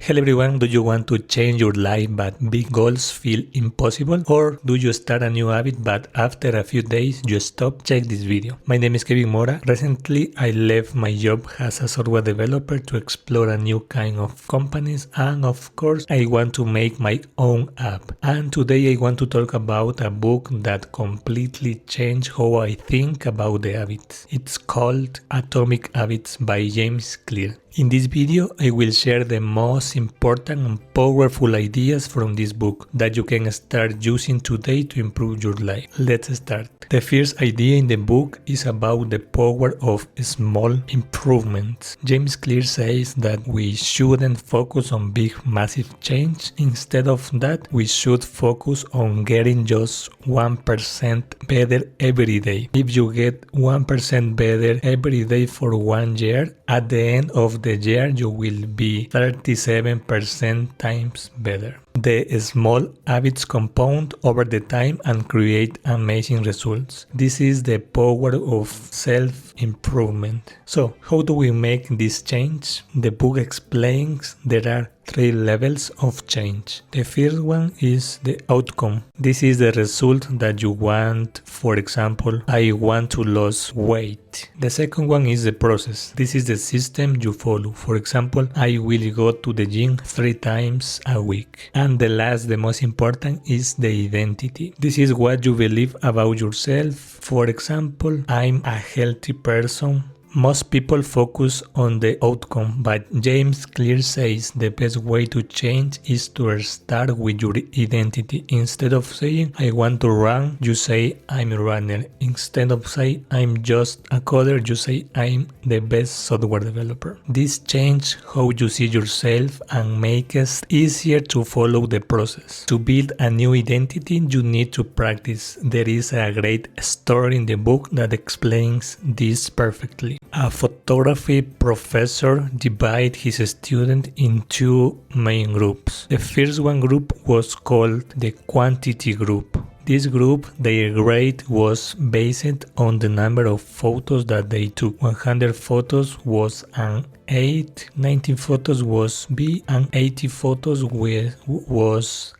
Hello everyone, do you want to change your life but big goals feel impossible? Or do you start a new habit but after a few days you stop? Check this video. My name is Kevin Mora. Recently I left my job as a software developer to explore a new kind of companies, and of course I want to make my own app. And today I want to talk about a book that completely changed how I think about the habits. It's called Atomic Habits by James Clear. In this video, I will share the most important and powerful ideas from this book that you can start using today to improve your life. Let's start. The first idea in the book is about the power of small improvements. James Clear says that we shouldn't focus on big, massive change. Instead of that, we should focus on getting just 1% better every day. If you get 1% better every day for 1 year, at the end of the year you will be 37% times better. The small habits compound over the time and create amazing results. This is the power of self-improvement. So, how do we make this change? The book explains there are 3 levels of change. The first one is the outcome. This is the result that you want. For example, I want to lose weight. The second one is the process. This is the system you follow. For example, I will go to the gym 3 times a week. And the last, the most important, is the identity. This is what you believe about yourself. For example, I'm a healthy person. Most people focus on the outcome, but James Clear says the best way to change is to start with your identity. Instead of saying, I want to run, you say, I'm a runner. Instead of saying, I'm just a coder, you say, I'm the best software developer. This changes how you see yourself and makes it easier to follow the process. To build a new identity, you need to practice. There is a great story in the book that explains this perfectly. A photography professor divided his students in 2 main groups. The first one group was called the quantity group. This group, their grade was based on the number of photos that they took. 100 photos was an 8, 90 photos was B, and 80 photos was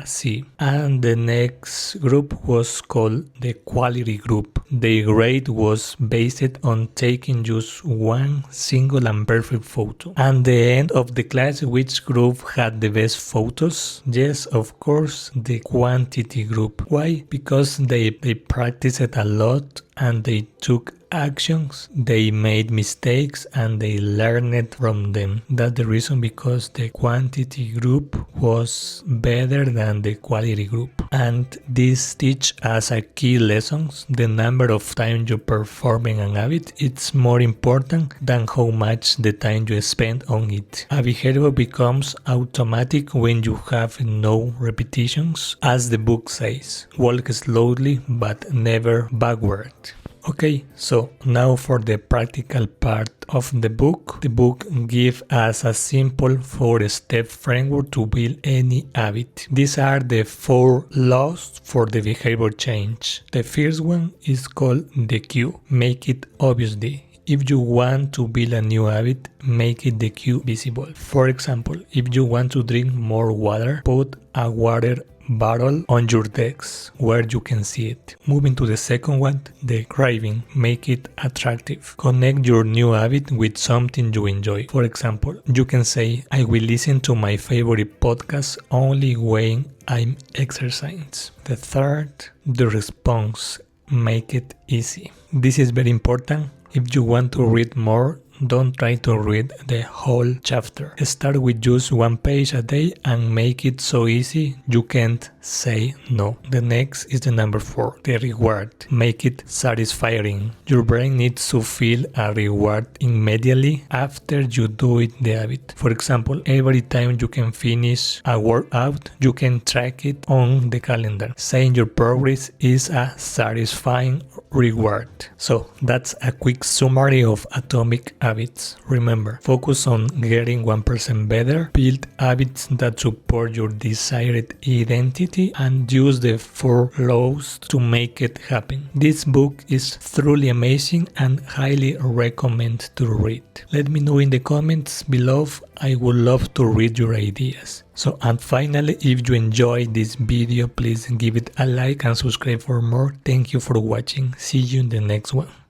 C. And the next group was called the quality group. The grade was based on taking just 1 single and perfect photo. And the end of the class, which group had the best photos? Yes, of course, the quantity group. Why? Because they practiced a lot and they took actions, they made mistakes, and they learned from them. That's the reason, because the quantity group was better than the quality group. And this teach us a key lessons. The number of times you performing an habit, it's more important than how much the time you spend on it. A behavior becomes automatic when you have no repetitions. As the book says, walk slowly but never backward. Okay, so now for the practical part of the book. The book gives us a simple 4-step framework to build any habit. These are the 4 laws for the behavior change. The first one is called the cue. Make it obviously. If you want to build a new habit, make it the cue visible. For example, if you want to drink more water, put a water bottle on your desk where you can see it. Moving to the second one, the craving. Make it attractive. Connect your new habit with something you enjoy. For example, you can say, I will listen to my favorite podcast only when I'm exercising. The third, the response. Make it easy. This is very important. If you want to read more, don't try to read the whole chapter. Start with just 1 page a day and make it so easy you can't say no. The next is the number 4, the reward. Make it satisfying. Your brain needs to feel a reward immediately after you do it, the habit. For example, every time you can finish a workout, you can track it on the calendar. Saying your progress is a satisfying reward. So that's a quick summary of Atomic habits. Remember, focus on getting 1% better, build habits that support your desired identity, and use the 4 laws to make it happen. This book is truly amazing and highly recommend to read. Let me know in the comments below. I would love to read your ideas. So, and finally, if you enjoyed this video, please give it a like and subscribe for more. Thank you for watching. See you in the next one.